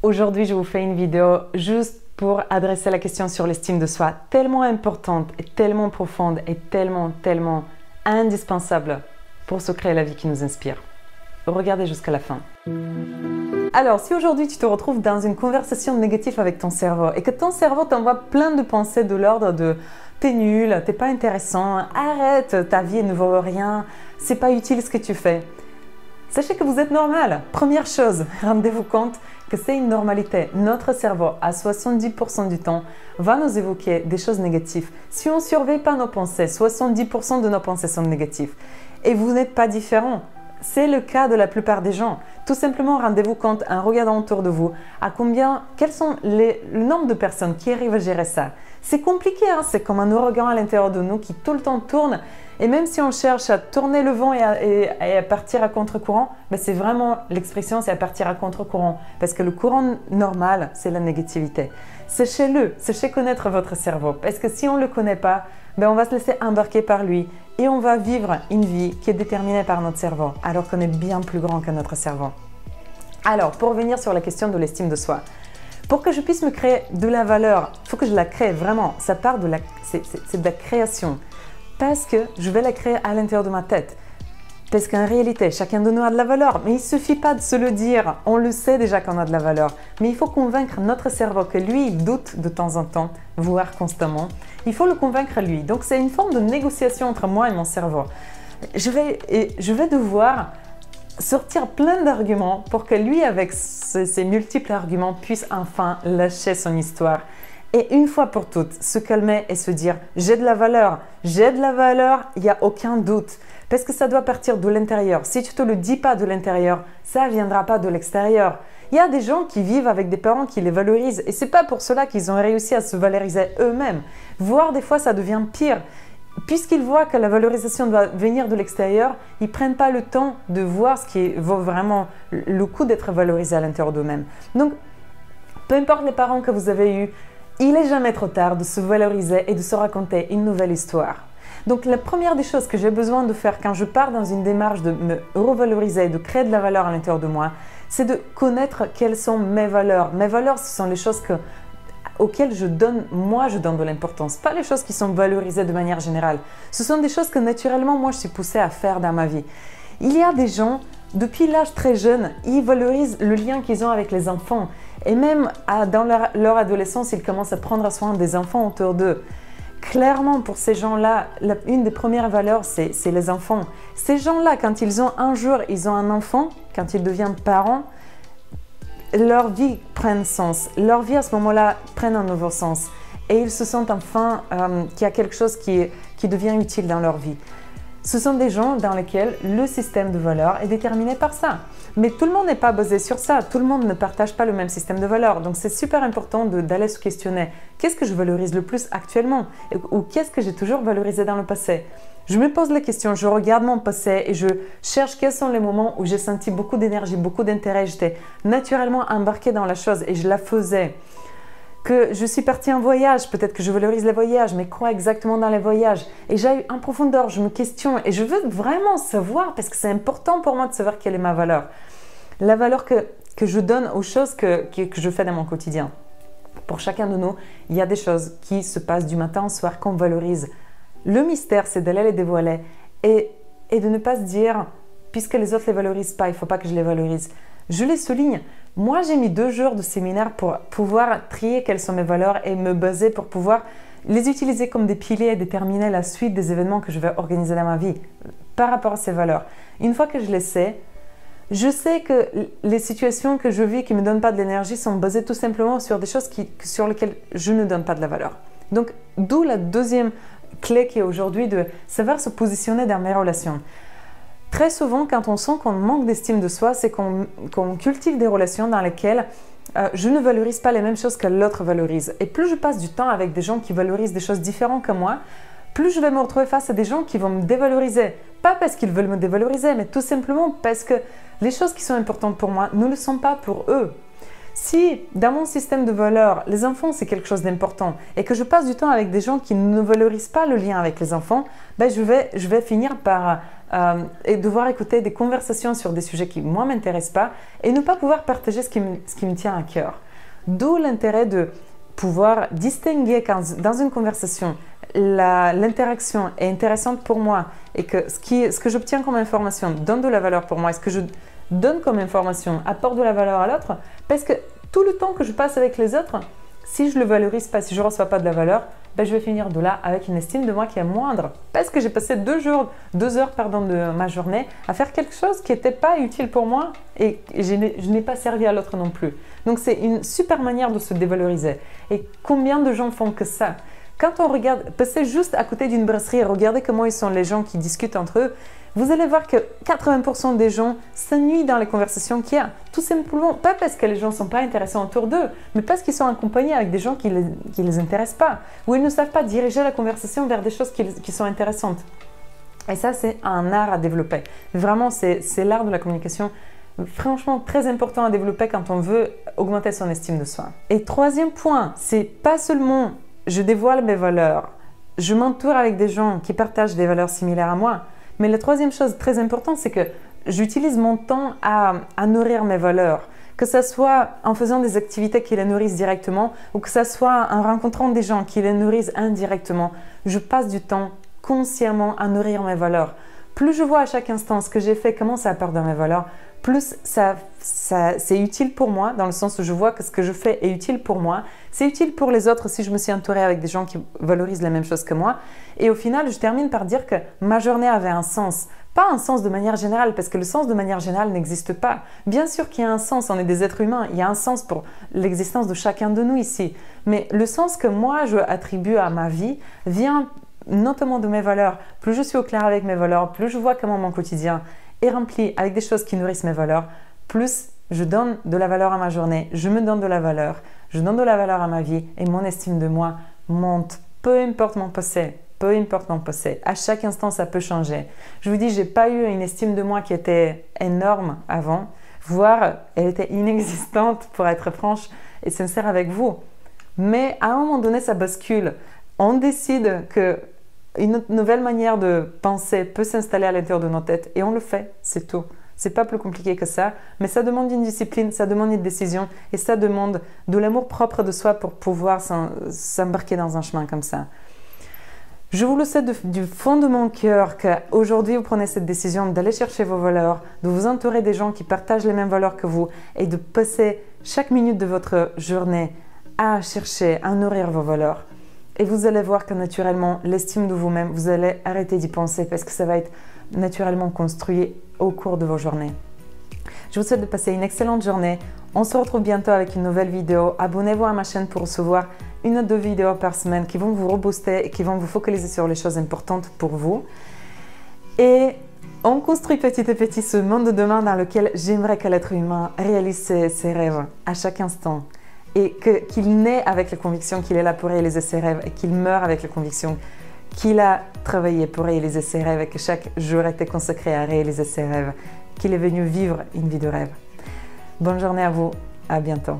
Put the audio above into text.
Aujourd'hui, je vous fais une vidéo juste pour adresser la question sur l'estime de soi, tellement importante et tellement profonde et tellement indispensable pour se créer la vie qui nous inspire. Regardez jusqu'à la fin. Alors, si aujourd'hui tu te retrouves dans une conversation négative avec ton cerveau et que ton cerveau t'envoie plein de pensées de l'ordre de « t'es nul, t'es pas intéressant, arrête, ta vie ne vaut rien, c'est pas utile ce que tu fais », sachez que vous êtes normal. Première chose, rendez-vous compte que c'est une normalité. Notre cerveau, à 70% du temps, va nous évoquer des choses négatives. Si on ne surveille pas nos pensées, 70% de nos pensées sont négatives. Et vous n'êtes pas différent. C'est le cas de la plupart des gens. Tout simplement, rendez-vous compte en regardant autour de vous quels sont le nombre de personnes qui arrivent à gérer ça. C'est compliqué, hein? C'est comme un ouragan à l'intérieur de nous qui tout le temps tourne. Et même si on cherche à tourner le vent et à partir à contre-courant, ben c'est vraiment l'expression, c'est à partir à contre-courant. Parce que le courant normal, c'est la négativité. Sachez-le, sachez connaître votre cerveau. Parce que si on ne le connaît pas, ben on va se laisser embarquer par lui. Et on va vivre une vie qui est déterminée par notre cerveau, alors qu'on est bien plus grand que notre cerveau. Alors, pour revenir sur la question de l'estime de soi, pour que je puisse me créer de la valeur, il faut que je la crée vraiment. Ça part de c'est de la création. Parce que je vais la créer à l'intérieur de ma tête. Parce qu'en réalité, chacun de nous a de la valeur. Mais il ne suffit pas de se le dire. On le sait déjà qu'on a de la valeur. Mais il faut convaincre notre cerveau que lui, il doute de temps en temps, voire constamment. Il faut le convaincre lui. Donc, c'est une forme de négociation entre moi et mon cerveau. Je vais devoir sortir plein d'arguments pour que lui, avec ses multiples arguments, puisse enfin lâcher son histoire. Et une fois pour toutes, se calmer et se dire « j'ai de la valeur, il n'y a aucun doute ». Parce que ça doit partir de l'intérieur. Si tu ne te le dis pas de l'intérieur, ça ne viendra pas de l'extérieur. Il y a des gens qui vivent avec des parents qui les valorisent et ce n'est pas pour cela qu'ils ont réussi à se valoriser eux-mêmes. Voire des fois, ça devient pire. Puisqu'ils voient que la valorisation doit venir de l'extérieur, ils ne prennent pas le temps de voir ce qui vaut vraiment le coup d'être valorisé à l'intérieur d'eux-mêmes. Donc, peu importe les parents que vous avez eus, il n'est jamais trop tard de se valoriser et de se raconter une nouvelle histoire. Donc la première des choses que j'ai besoin de faire quand je pars dans une démarche de me revaloriser, de créer de la valeur à l'intérieur de moi, c'est de connaître quelles sont mes valeurs. Mes valeurs, ce sont les choses auxquelles je donne de l'importance, pas les choses qui sont valorisées de manière générale. Ce sont des choses que naturellement, moi, je suis poussée à faire dans ma vie. Il y a des gens, depuis l'âge très jeune, ils valorisent le lien qu'ils ont avec les enfants. Et même dans leur adolescence, ils commencent à prendre soin des enfants autour d'eux. Clairement, pour ces gens-là, une des premières valeurs, c'est les enfants. Ces gens-là, quand un jour, ils ont un enfant, quand ils deviennent parents, leur vie prend sens. Leur vie, à ce moment-là, prend un nouveau sens. Et ils se sentent enfin qu'il y a quelque chose qui devient utile dans leur vie. Ce sont des gens dans lesquels le système de valeurs est déterminé par ça. Mais tout le monde n'est pas basé sur ça. Tout le monde ne partage pas le même système de valeurs. Donc, c'est super important d'aller se questionner. Qu'est-ce que je valorise le plus actuellement? Ou qu'est-ce que j'ai toujours valorisé dans le passé? Je me pose la question, je regarde mon passé et je cherche quels sont les moments où j'ai senti beaucoup d'énergie, beaucoup d'intérêt. J'étais naturellement embarquée dans la chose et je la faisais. Que je suis partie en voyage, peut-être que je valorise les voyages, mais quoi exactement dans les voyages? Et j'ai en profondeur, je me questionne et je veux vraiment savoir parce que c'est important pour moi de savoir quelle est ma valeur. La valeur que je donne aux choses que je fais dans mon quotidien. Pour chacun de nous, il y a des choses qui se passent du matin au soir qu'on valorise. Le mystère, c'est d'aller les dévoiler et de ne pas se dire, puisque les autres ne les valorisent pas, il ne faut pas que je les valorise. Je les souligne. Moi, j'ai mis 2 jours de séminaire pour pouvoir trier quelles sont mes valeurs et me baser pour pouvoir les utiliser comme des piliers et déterminer la suite des événements que je vais organiser dans ma vie par rapport à ces valeurs. Une fois que je les sais, je sais que les situations que je vis qui ne me donnent pas de l'énergie sont basées tout simplement sur des choses sur lesquelles je ne donne pas de la valeur. Donc, d'où la deuxième clé qui est aujourd'hui de savoir se positionner dans mes relations. Très souvent, quand on sent qu'on manque d'estime de soi, c'est qu'on cultive des relations dans lesquelles je ne valorise pas les mêmes choses que l'autre valorise. Et plus je passe du temps avec des gens qui valorisent des choses différentes que moi, plus je vais me retrouver face à des gens qui vont me dévaloriser. Pas parce qu'ils veulent me dévaloriser, mais tout simplement parce que les choses qui sont importantes pour moi ne le sont pas pour eux. Si dans mon système de valeurs, les enfants c'est quelque chose d'important et que je passe du temps avec des gens qui ne valorisent pas le lien avec les enfants, ben je vais finir par et devoir écouter des conversations sur des sujets qui, moi, ne m'intéressent pas et ne pas pouvoir partager ce qui me tient à cœur. D'où l'intérêt de pouvoir distinguer quand dans une conversation, l'interaction est intéressante pour moi et que ce que j'obtiens comme information donne de la valeur pour moi et ce que je donne comme information apporte de la valeur à l'autre, parce que tout le temps que je passe avec les autres, si je ne le valorise pas, si je ne reçois pas de la valeur, ben je vais finir de là avec une estime de moi qui est moindre. Parce que j'ai passé 2 heures de ma journée à faire quelque chose qui n'était pas utile pour moi et je n'ai pas servi à l'autre non plus. Donc c'est une super manière de se dévaloriser. Et combien de gens font que ça? Quand on regarde, passez juste à côté d'une brasserie et regardez comment ils sont les gens qui discutent entre eux, vous allez voir que 80% des gens s'ennuient dans les conversations qu'il y a. Tout simplement, pas parce que les gens ne sont pas intéressants autour d'eux, mais parce qu'ils sont accompagnés avec des gens qui ne les intéressent pas, ou ils ne savent pas diriger la conversation vers des choses qui sont intéressantes. Et ça, c'est un art à développer. Vraiment, c'est l'art de la communication, franchement très important à développer quand on veut augmenter son estime de soi. Et troisième point, c'est pas seulement je dévoile mes valeurs, je m'entoure avec des gens qui partagent des valeurs similaires à moi, mais la troisième chose très importante, c'est que j'utilise mon temps à nourrir mes valeurs, que ce soit en faisant des activités qui les nourrissent directement ou que ce soit en rencontrant des gens qui les nourrissent indirectement. Je passe du temps consciemment à nourrir mes valeurs. Plus je vois à chaque instant ce que j'ai fait, comment ça apporte dans mes valeurs, plus c'est utile pour moi, dans le sens où je vois que ce que je fais est utile pour moi. C'est utile pour les autres si je me suis entourée avec des gens qui valorisent les mêmes choses que moi. Et au final, je termine par dire que ma journée avait un sens. Pas un sens de manière générale, parce que le sens de manière générale n'existe pas. Bien sûr qu'il y a un sens, on est des êtres humains, il y a un sens pour l'existence de chacun de nous ici. Mais le sens que moi, je attribue à ma vie vient notamment de mes valeurs. Plus je suis au clair avec mes valeurs, plus je vois comment mon quotidien est rempli avec des choses qui nourrissent mes valeurs, plus je donne de la valeur à ma journée, je me donne de la valeur, je donne de la valeur à ma vie et mon estime de moi monte. Peu importe mon passé, peu importe mon passé. À chaque instant, ça peut changer. Je vous dis, j'ai pas eu une estime de moi qui était énorme avant, voire elle était inexistante pour être franche et sincère avec vous. Mais à un moment donné, ça bascule. On décide que une nouvelle manière de penser peut s'installer à l'intérieur de nos têtes et on le fait, c'est tout. C'est pas plus compliqué que ça, mais ça demande une discipline, ça demande une décision et ça demande de l'amour propre de soi pour pouvoir s'embarquer dans un chemin comme ça. Je vous le souhaite du fond de mon cœur qu'aujourd'hui vous prenez cette décision d'aller chercher vos valeurs, de vous entourer des gens qui partagent les mêmes valeurs que vous et de passer chaque minute de votre journée à chercher, à nourrir vos valeurs. Et vous allez voir que naturellement, l'estime de vous-même, vous allez arrêter d'y penser parce que ça va être naturellement construit au cours de vos journées. Je vous souhaite de passer une excellente journée. On se retrouve bientôt avec une nouvelle vidéo. Abonnez-vous à ma chaîne pour recevoir 1 ou 2 vidéos par semaine qui vont vous rebooster et qui vont vous focaliser sur les choses importantes pour vous. Et on construit petit à petit ce monde de demain dans lequel j'aimerais que l'être humain réalise ses rêves à chaque instant. Et qu'il naît avec la conviction qu'il est là pour réaliser ses rêves et qu'il meurt avec la conviction qu'il a travaillé pour réaliser ses rêves et que chaque jour était consacré à réaliser ses rêves, qu'il est venu vivre une vie de rêve. Bonne journée à vous, à bientôt.